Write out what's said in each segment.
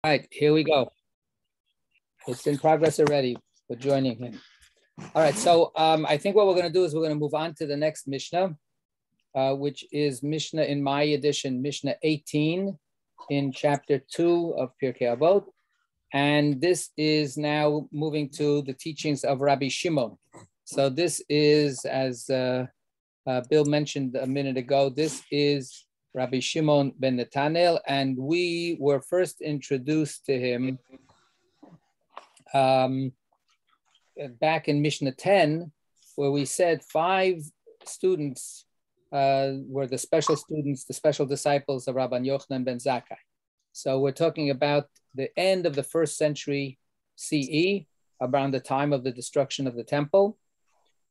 All right, here we go. It's in progress already. We're joining him. All right, so I think what we're going to do is we're going to move on to the next Mishnah, which is Mishnah in my edition, Mishnah 18 in chapter 2 of Pirkei Avot. And this is now moving to the teachings of Rabbi Shimon. So this is, as Bill mentioned a minute ago, this is Rabbi Shimon ben Netanel, and we were first introduced to him back in Mishnah 10, where we said 5 students were the special students, the special disciples of Rabban Yochanan ben Zakkai. So we're talking about the end of the 1st century CE, around the time of the destruction of the temple.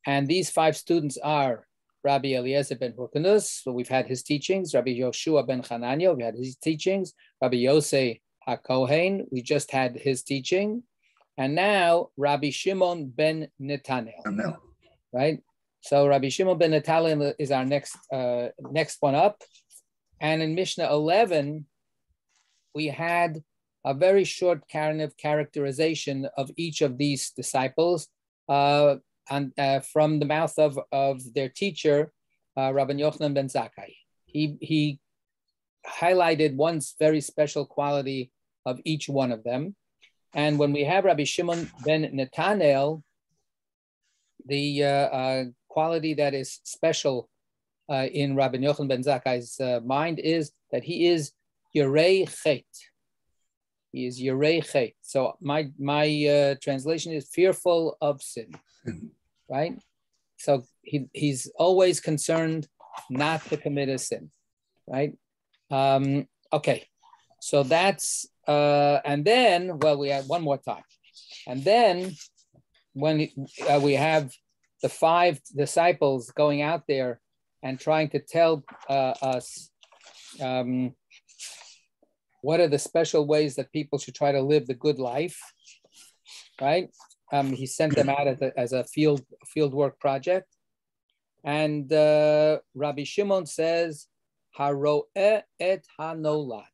And these 5 students are Rabbi Eliezer ben Hurkanus, so we've had his teachings. Rabbi Yoshua ben Hanania, we had his teachings. Rabbi Yosei HaKohen, we just had his teaching. And now Rabbi Shimon ben Netanel, right? So Rabbi Shimon ben Netanel is our next one up. And in Mishnah 11, we had a very short kind of characterization of each of these disciples and from the mouth of their teacher, Rabban Yochanan ben Zakkai. He highlighted one very special quality of each one of them. And when we have Rabbi Shimon ben Netanel, the quality that is special in Rabban Yochanan ben Zakkai's mind is that he is Yirei Chet. He is Yirei Chet. So my translation is fearful of sin, right? So he's always concerned not to commit a sin, right? Okay, so that's, and then, well, we have one more time. And then when we have the 5 disciples going out there and trying to tell us what are the special ways that people should try to live the good life, right? He sent them out as a field work project. And Rabbi Shimon says, Haro'eh et hanolad.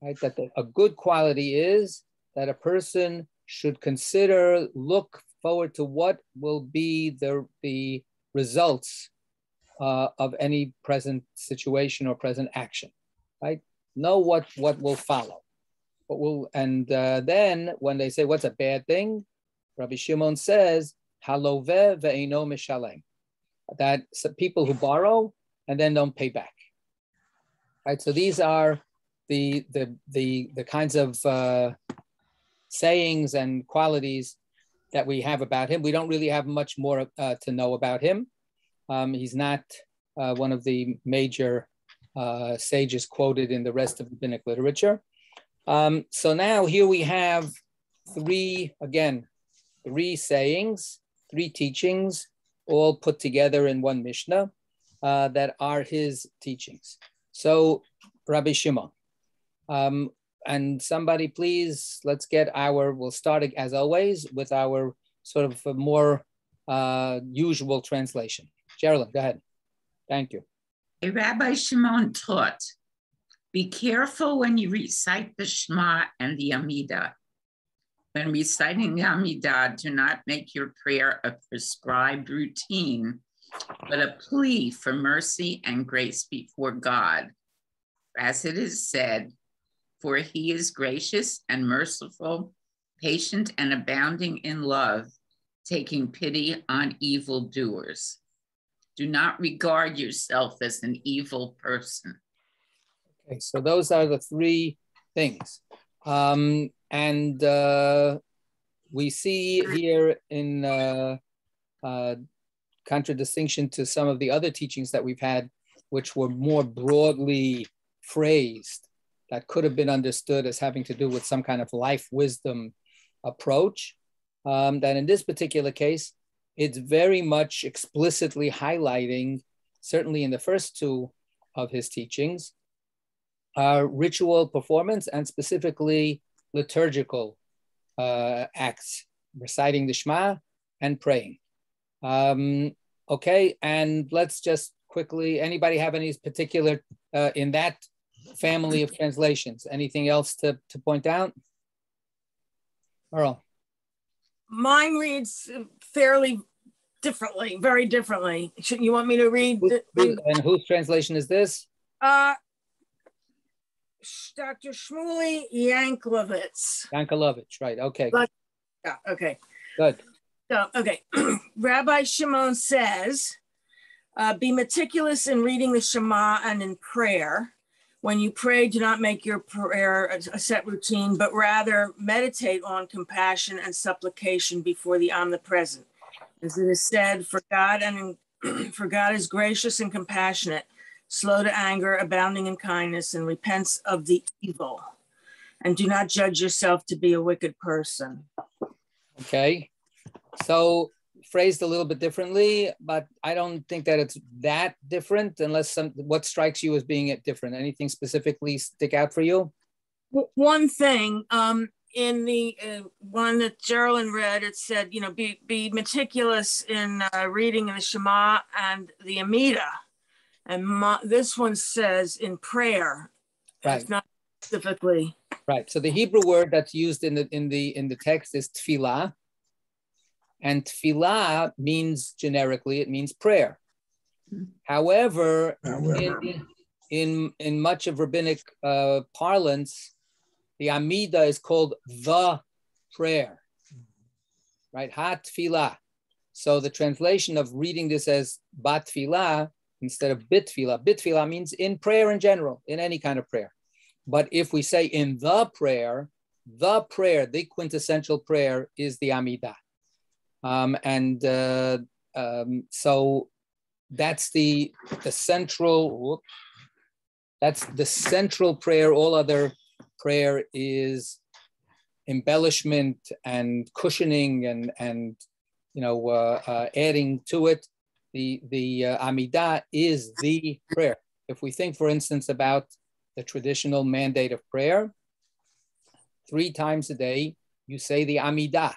Right? That a good quality is that a person should consider, look forward to what will be the results of any present situation or present action, right? Know what will follow. And then when they say, what's a bad thing? Rabbi Shimon says, haloveh ve'eino mishalem. That people who borrow and then don't pay back. Right? So these are the kinds of sayings and qualities that we have about him. We don't really have much more to know about him. He's not one of the major sages quoted in the rest of the rabbinic literature. So now here we have 3 sayings, 3 teachings, all put together in one Mishnah that are his teachings. So Rabbi Shimon, and somebody please, let's get we'll start as always with our sort of a more usual translation. Geraldine, go ahead. Thank you. Rabbi Shimon taught, be careful when you recite the Shema and the Amidah. When reciting the Amidah, do not make your prayer a prescribed routine, but a plea for mercy and grace before God. As it is said, for he is gracious and merciful, patient and abounding in love, taking pity on evildoers. Do not regard yourself as an evil person. Okay, so those are the 3 things. And we see here in contradistinction to some of the other teachings that we've had, which were more broadly phrased, that could have been understood as having to do with some kind of life wisdom approach, that in this particular case, it's very much explicitly highlighting, certainly in the first 2 of his teachings, ritual performance and specifically liturgical acts, reciting the Shema and praying. Okay, and let's just quickly, anybody have any particular, in that family of translations. Anything else to point out? Earl? Mine reads fairly differently, very differently. You want me to read? And whose translation is this? Dr. Shmuley Yanklowitz. Yanklowitz, right, okay. Yeah, okay. Good. So, okay. Rabbi Shimon says, be meticulous in reading the Shema and in prayer. When you pray, do not make your prayer a set routine, but rather meditate on compassion and supplication before the omnipresent. As it is said, for God is gracious and compassionate, slow to anger, abounding in kindness, and repents of the evil. And do not judge yourself to be a wicked person. Okay. So phrased a little bit differently, but I don't think that it's that different unless what strikes you as being different. Anything specifically stick out for you? One thing, in the one that Geraldine read, it said, be meticulous in reading the Shema and the Emunah. And this one says in prayer. Right. It's not specifically. Right. So the Hebrew word that's used in the text is tefillah. And tefillah means generically, it means prayer. However, in much of rabbinic parlance, the Amidah is called the prayer, right? Ha tefillah. So the translation of reading this as bat tefillah instead of bit tefillah. Bit tefillah means in prayer in general, in any kind of prayer. But if we say in the prayer, the quintessential prayer is the Amidah. So that's the central, that's the central prayer. All other prayer is embellishment and cushioning and adding to it. The Amidah is the prayer. If we think, for instance, about the traditional mandate of prayer, 3 times a day, you say the Amidah.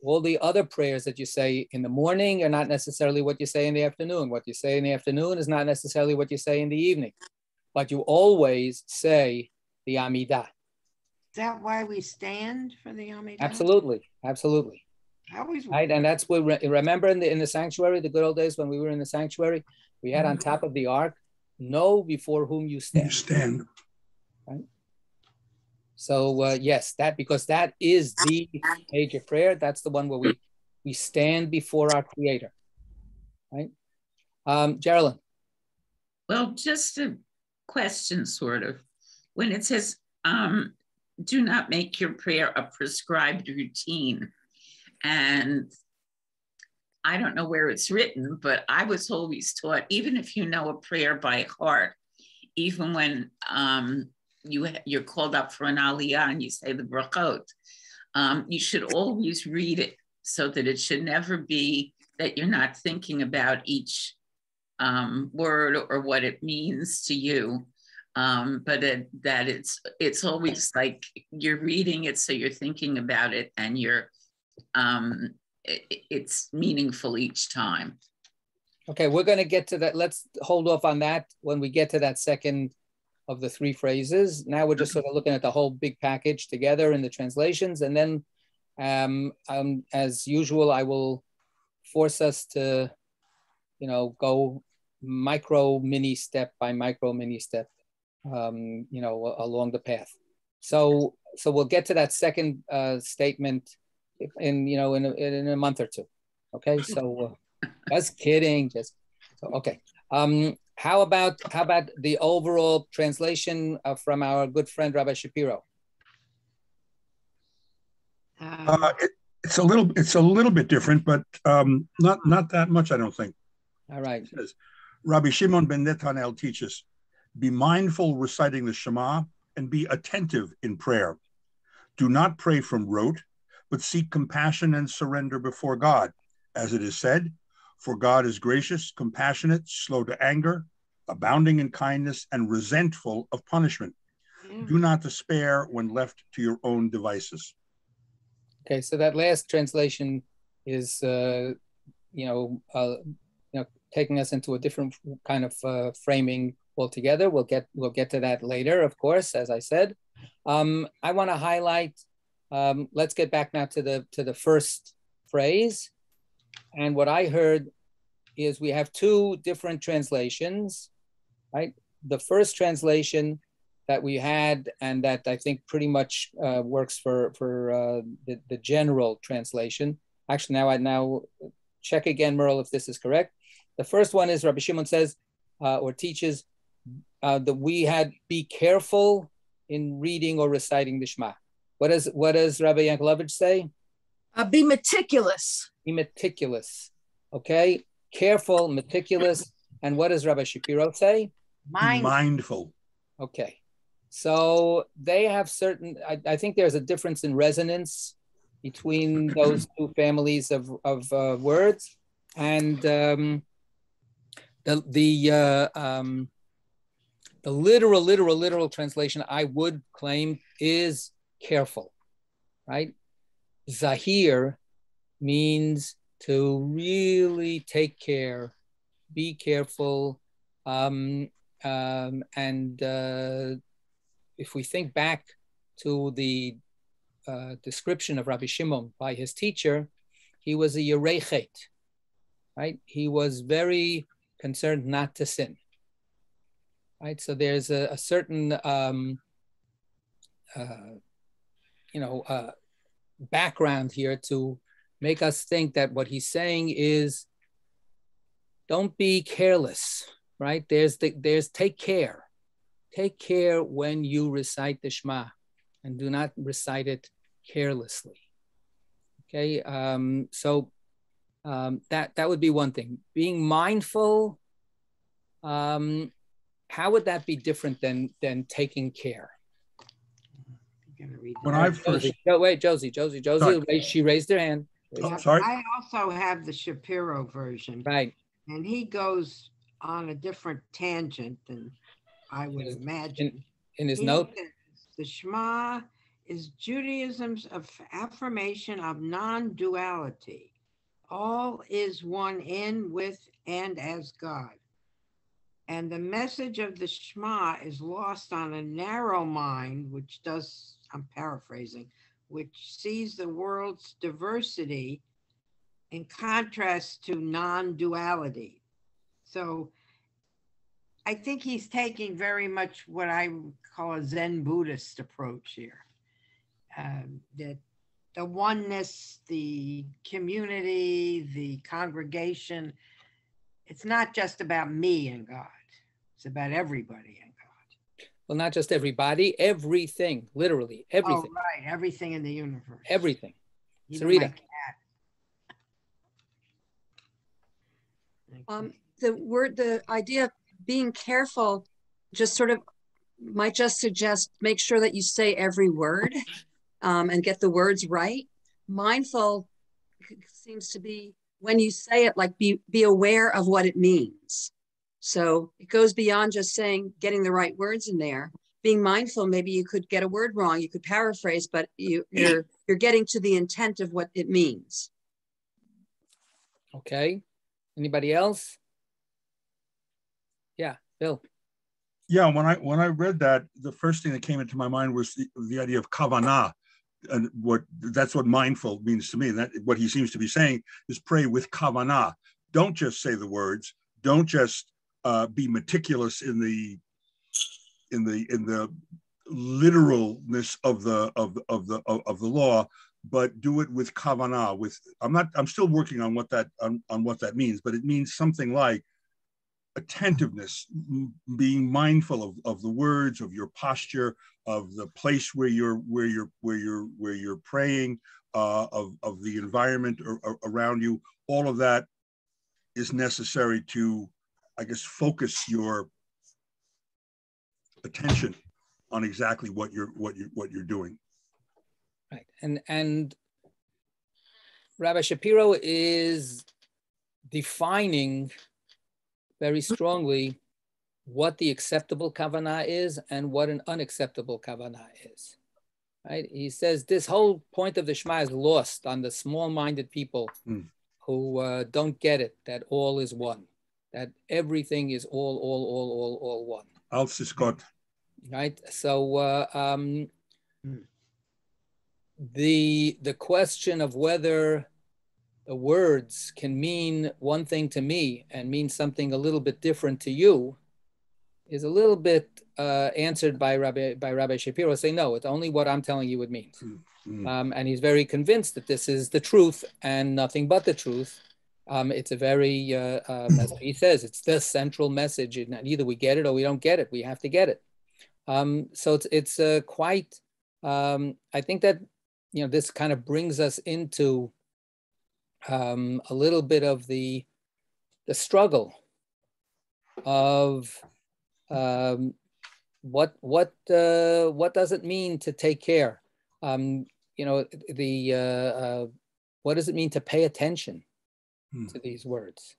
All the other prayers that you say in the morning are not necessarily what you say in the afternoon. What you say in the afternoon is not necessarily what you say in the evening. But you always say the Amidah. Is that why we stand for the Amidah? Absolutely, absolutely. Right, and that's what, remember in the sanctuary, the good old days when we were in the sanctuary, we had on top of the ark, know before whom you stand. You stand. Right? So yes, because that is the major prayer. That's the one where we stand before our Creator, right? Geraldine. Well, just a question, sort of. When it says, do not make your prayer a prescribed routine. And I don't know where it's written, but I was always taught, even if you know a prayer by heart, even when you're called up for an aliyah and you say the brachot, you should always read it so that it should never be that you're not thinking about each word or what it means to you, but that it's always like you're reading it, so you're thinking about it and it's meaningful each time. Okay, we're going to get to that. Let's hold off on that when we get to that second of the 3 phrases. Now we're just sort of looking at the whole big package together in the translations. And then as usual, I will force us to, go mini step by mini step, along the path. So we'll get to that second statement in a month or 2. Okay, so just kidding. Okay. How about the overall translation from our good friend Rabbi Shapiro? It's a little bit different, but not that much, I don't think. All right. It says, Rabbi Shimon ben Netanel teaches, be mindful reciting the Shema and be attentive in prayer. Do not pray from rote, but seek compassion and surrender before God. As it is said, for God is gracious, compassionate, slow to anger, abounding in kindness, and resentful of punishment. Do not despair when left to your own devices. Okay, so that last translation is, taking us into a different kind of framing altogether. We'll get to that later, of course, as I said. I want to highlight. Let's get back now to the first phrase, and what I heard is we have two different translations, right? The first translation that we had, and that I think pretty much works for the general translation. Actually, now check again, Merle, if this is correct. The first one is Rabbi Shimon says or teaches that we had be careful in reading or reciting the Shema. What does Rabbi Yankelovich say? Be meticulous. Be meticulous. Okay, careful, meticulous. And what does Rabbi Shapiro say? Mindful. Okay, so they have certain. I think there's a difference in resonance between those two families of words, and the literal translation I would claim is careful, right? Zahir means to really take care, be careful, and if we think back to the description of Rabbi Shimon by his teacher, he was a yerechet, right? He was very concerned not to sin, right? So there's a certain, background here to make us think that what he's saying is, don't be careless, right? There's take care. Take care when you recite the Shema, and do not recite it carelessly. Okay, so that would be one thing. Being mindful, how would that be different than taking care? When I first Josie, she raised her hand. Sorry. I also have the Shapiro version, Right? and he goes on a different tangent than I would imagine. In his note, the Shema is Judaism's affirmation of non-duality. All is one in, with, and as God. And the message of the Shema is lost on a narrow mind, which does, I'm paraphrasing, which sees the world's diversity in contrast to non-duality. So I think he's taking very much what I would call a Zen Buddhist approach here. That the oneness, the community, the congregation, it's not just about me and God. It's about everybody and God. Well, not just everybody, everything, literally, everything. Oh, right, everything in the universe. Everything. Even Sarita. The idea of being careful just sort of might just suggest make sure that you say every word and get the words right. Mindful seems to be when you say it, like be aware of what it means. So it goes beyond just saying, getting the right words in there. Being mindful, maybe you could get a word wrong, you could paraphrase, but you're getting to the intent of what it means. Okay. Anybody else? Yeah, Bill. Yeah, when I read that, the first thing that came into my mind was the idea of kavanah, and that's what mindful means to me. And that what he seems to be saying is pray with kavanah. Don't just say the words. Don't just be meticulous in the literalness of the law, but do it with kavanah. I'm still working on what that means, but it means something like attentiveness, being mindful of the words, of your posture, of the place where you're praying, of the environment around you. All of that is necessary to, I guess, focus your attention on exactly what you're doing. Right, and Rabbi Shapiro is defining very strongly what the acceptable kavanah is and what an unacceptable kavanah is. Right? He says this whole point of the Shema is lost on the small-minded people who don't get it, that all is one. that everything is all one. Als is God. Right. So the question of whether the words can mean one thing to me and mean something a little bit different to you is a little bit answered by Rabbi Shapiro, saying, no, it's only what I'm telling you it means. And he's very convinced that this is the truth and nothing but the truth. It's a very, as he says, it's the central message. And either we get it or we don't get it. We have to get it. So it's quite, I think that, this kind of brings us into a little bit of the struggle of what does it mean to take care? What does it mean to pay attention to these words,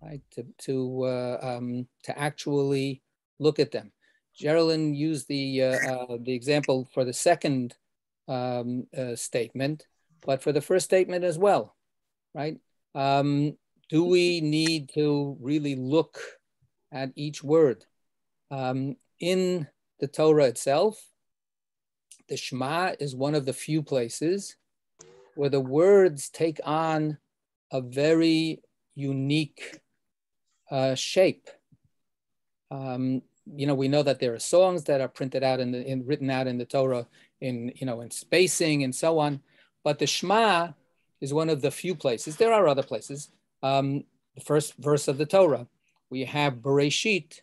right? To actually look at them. Geraldine used the example for the second statement, but for the first statement as well, right? Do we need to really look at each word? In the Torah itself, the Shema is one of the few places where the words take on a very unique shape. We know that there are songs that are printed out written out in the Torah in spacing and so on, but the Shema is one of the few places. There are other places. The first verse of the Torah, we have Bereshit.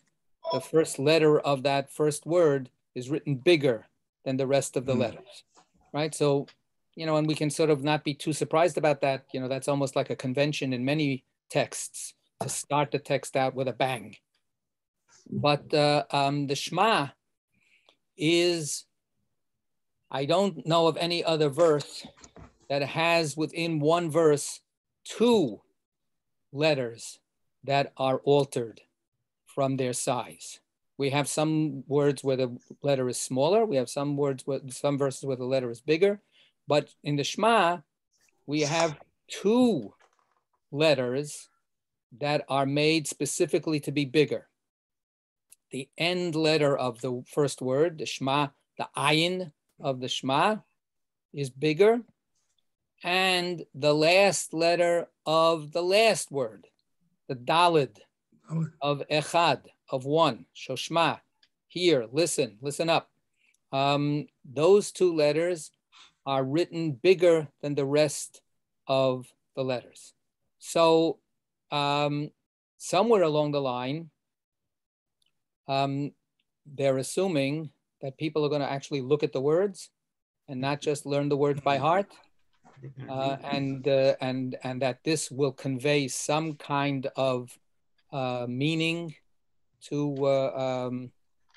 The first letter of that first word is written bigger than the rest of the letters, right? So, and we can sort of not be too surprised about that. That's almost like a convention in many texts to start the text out with a bang. But the Shema is, I don't know of any other verse that has within one verse 2 letters that are altered from their size. We have some words where the letter is smaller. We have some verses where the letter is bigger. But in the Shema, we have 2 letters that are made specifically to be bigger. The end letter of the first word, the Shema, the ayin of the Shema is bigger. And the last letter of the last word, the Dalid of Echad, of one, Shoshma, hear, listen up. Those 2 letters are written bigger than the rest of the letters. So somewhere along the line, they're assuming that people are going to actually look at the words and not just learn the words by heart, and that this will convey some kind of meaning to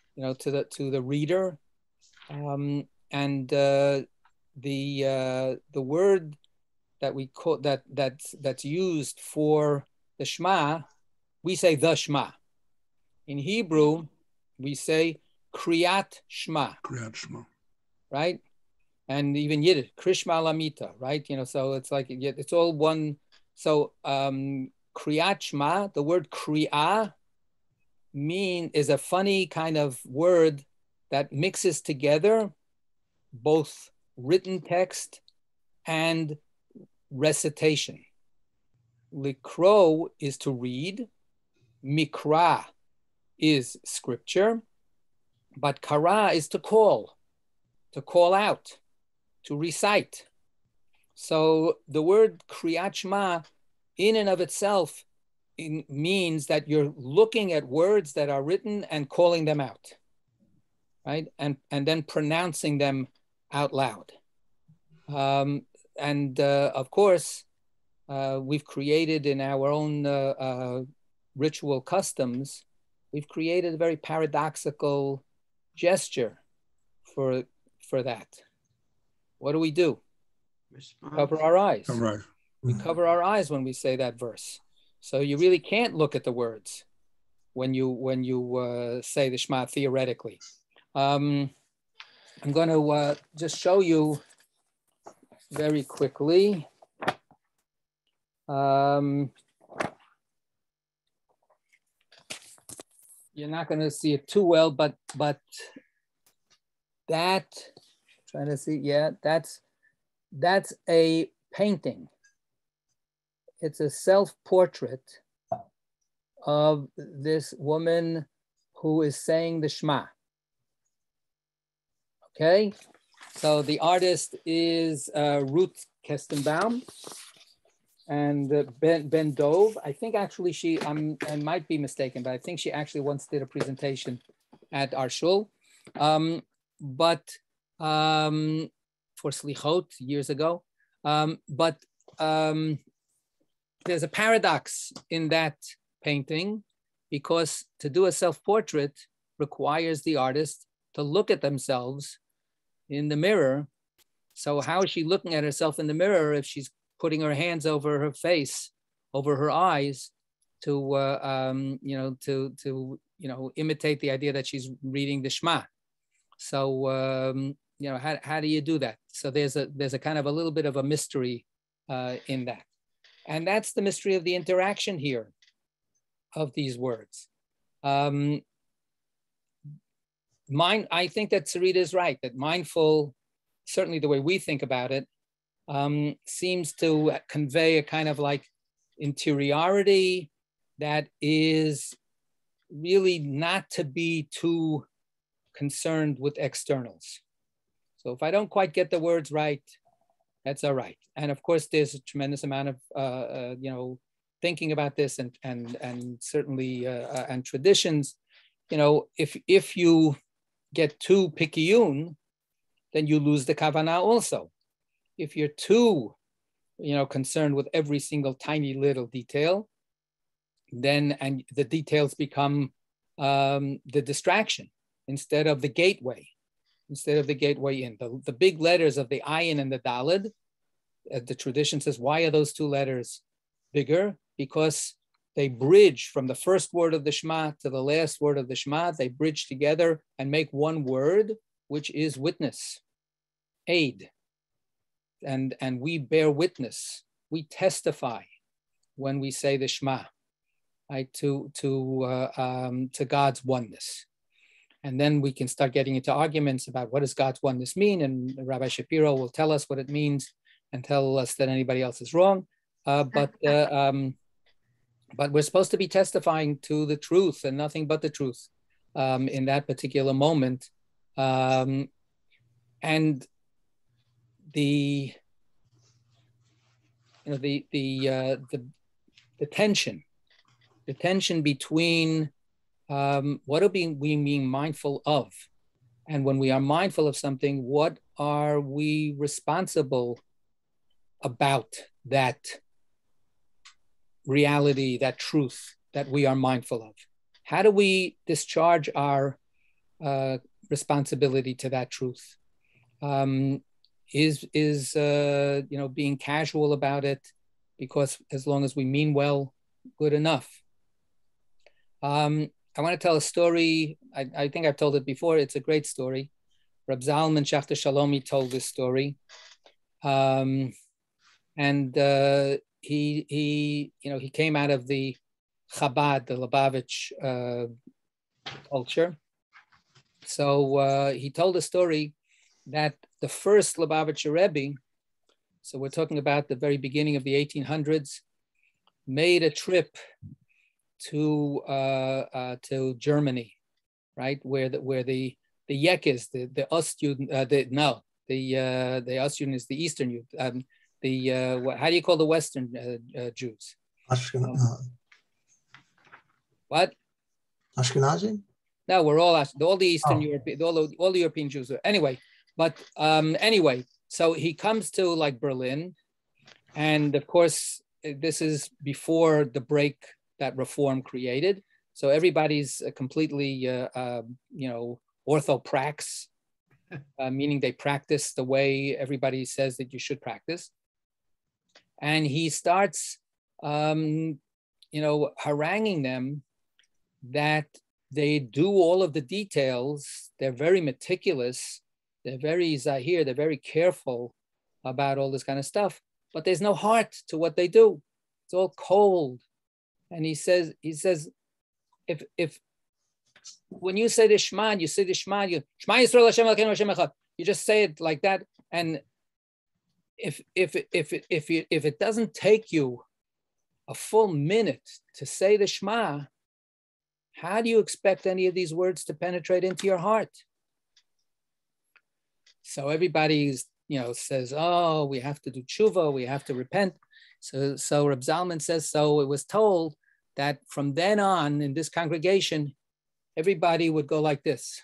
the reader, and the word that we call that's used for the Shema, we say the Shema. In Hebrew, we say Kriyat Shema. Kriyat Shema. Right? And even Yiddish, Krishma Lamita, right? So it's like, it's all one. So Kriyat Shema, the word Kriya is a funny kind of word that mixes together both written text and recitation. Likro is to read, Mikra is scripture, but Kara is to call out, to recite. So the word Kriyat Shema in and of itself means that you're looking at words that are written and calling them out, right? And then pronouncing them out loud. Of course, we've created in our own ritual customs, we've created a very paradoxical gesture for that. What do? Cover our eyes. Right. We cover our eyes when we say that verse. So you really can't look at the words when you say the Shema theoretically. I'm going to just show you very quickly. you're not going to see it too well, but that, trying to see, yeah, that's a painting. It's a self-portrait of this woman who is saying the Shema. Okay, so the artist is Ruth Kestenbaum and Ben Dove. I think actually I might be mistaken, but I think she actually once did a presentation at our shul. But for Slichot years ago. But there's a paradox in that painting, because to do a self-portrait requires the artist to look at themselves in the mirror. So how is she looking at herself in the mirror if she's putting her hands over her face, over her eyes, to imitate the idea that she's reading the Shema? So how do you do that? So there's a kind of a little bit of a mystery in that, and that's the mystery of the interaction here of these words. I think that Sarita is right, that mindful, certainly the way we think about it, seems to convey a kind of like interiority that is really not to be too concerned with externals. So if I don't quite get the words right, that's all right. And of course, there's a tremendous amount of thinking about this and certainly and traditions. If you get too picayune, then you lose the kavanah also. If you're too, concerned with every single tiny little detail, then and the details become the distraction instead of the gateway. Instead of the gateway in. The big letters of the ayin and the daled, the tradition says, why are those two letters bigger? Because they bridge from the first word of the Shema to the last word of the Shema. They bridge together and make one word, which is witness, aid. And we bear witness, we testify when we say the Shema, right, to God's oneness. And then we can start getting into arguments about what does God's oneness mean, and Rabbi Shapiro will tell us what it means and tell us that anybody else is wrong. But we're supposed to be testifying to the truth and nothing but the truth in that particular moment. And the tension between what are we being mindful of? And when we are mindful of something, what are we responsible about that reality, that truth that we are mindful of? How do we discharge our responsibility to that truth? Is being casual about it, because as long as we mean well, good enough? I want to tell a story. I think I've told it before. It's a great story. Reb Zalman Schachter Shalomi told this story. And he came out of the Chabad, the Lubavitch culture. So he told a story that the first Lubavitcher Rebbe, so we're talking about the very beginning of the 1800s, made a trip to Germany, right, where the Yek is, the Ostjuden, the Ostjuden is the Eastern Youth. How do you call the Western Jews? What? Ashkenazi? No, we're all the Eastern European, all the European Jews. Anyway, but so he comes to like Berlin, and of course this is before the break that Reform created. So everybody's completely, orthoprax, meaning they practice the way everybody says that you should practice. And he starts, haranguing them that they do all of the details. They're very meticulous. They're very zahir. They're very careful about all this kind of stuff. But there's no heart to what they do. It's all cold. And he says, if when you say the Shema, you say the Shema, Shema Yisrael Hashem Elokeinu Hashem Echad. You just say it like that, and if it doesn't take you a full minute to say the Shema, how do you expect any of these words to penetrate into your heart? So everybody's, says, oh, we have to do tshuva, we have to repent. So Reb Zalman says, so it was told that from then on in this congregation, everybody would go like this.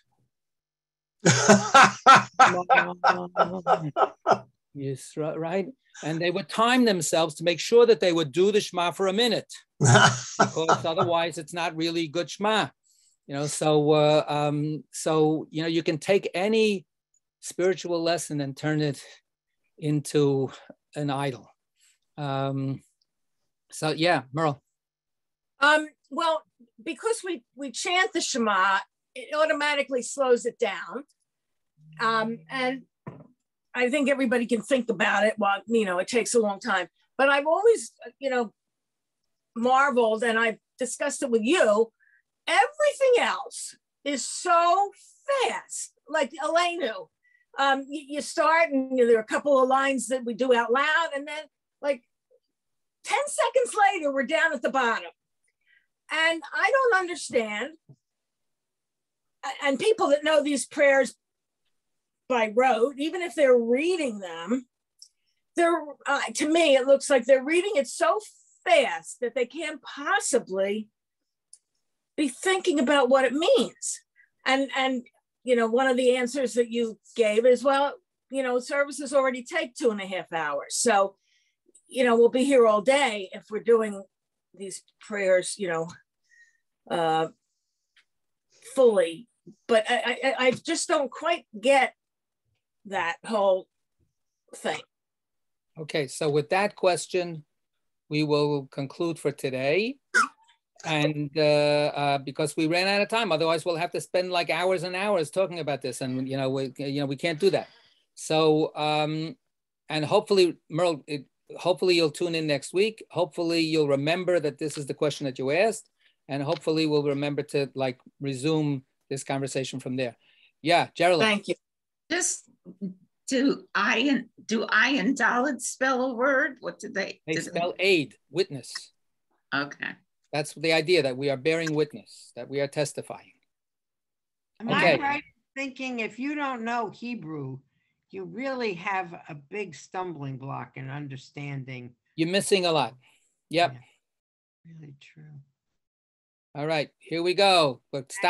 Yes, right? And they would time themselves to make sure that they would do the Shema for a minute, because otherwise it's not really good Shema. So you can take any spiritual lesson and turn it into an idol. So yeah, Merle. Well, because we chant the Shema, it automatically slows it down. And I think everybody can think about it while, it takes a long time. But I've always, marveled, and I've discussed it with you, everything else is so fast. Like Elenu, you start and there are a couple of lines that we do out loud, and then like 10 seconds later, we're down at the bottom. And I don't understand. And people that know these prayers by rote, even if they're reading them, to me, it looks like they're reading it so fast that they can't possibly be thinking about what it means. And one of the answers that you gave is, well, services already take 2.5 hours. So, we'll be here all day if we're doing these prayers, fully. But I just don't quite get that whole thing. Okay, so with that question, we will conclude for today. And because we ran out of time, otherwise we'll have to spend like hours and hours talking about this, and we can't do that. So and hopefully, Merle, hopefully you'll tune in next week. Hopefully you'll remember that this is the question that you asked, and hopefully we'll remember to resume this conversation from there. Yeah, Geraldine. Thank you. Just do I and Dalit spell a word? What did they? They spell aid, witness. Okay. That's the idea, that we are bearing witness, that we are testifying. Am I right thinking if you don't know Hebrew, you really have a big stumbling block in understanding? You're missing a lot. Yep. Yeah, really true. All right, here we go. But stop.